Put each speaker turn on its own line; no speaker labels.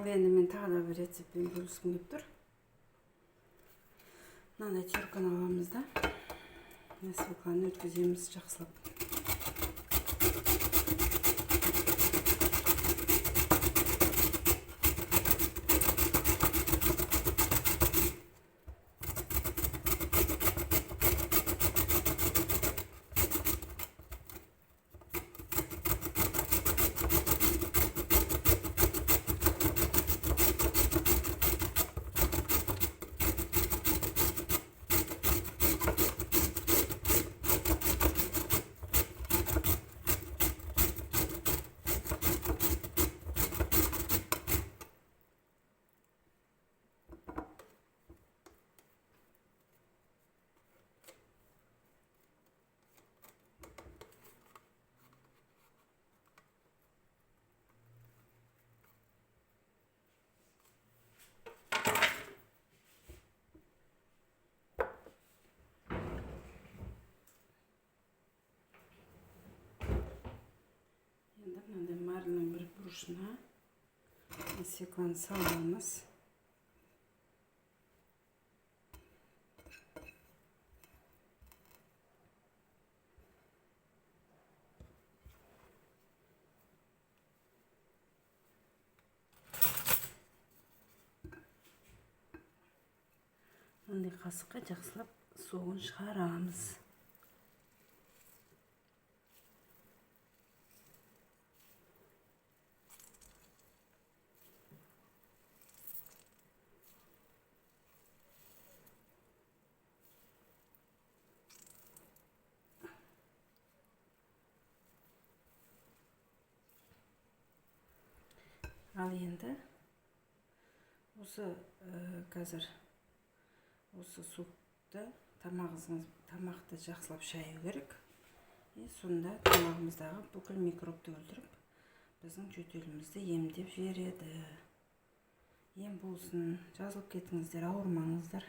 Ал енді мен тағы да бір рецептпен бөліскім келіп тұр. Мынандай терканы аламыз да, свекланы өткіземіз жақсылап. Мынандай марының бір бұрышына свекланы саламыз. Мындай қасыққа жақсылап суын шығарамыз. Ал енді осы қазір осы супты тамақты жақсылап шаю керек. Сонда тамағымыздағы бүкіл микробты өлтіріп, біздің жөтелімізді емдеп жібереді. Ем болсын, жазылып кетіңіздер, ауырмаңыздар.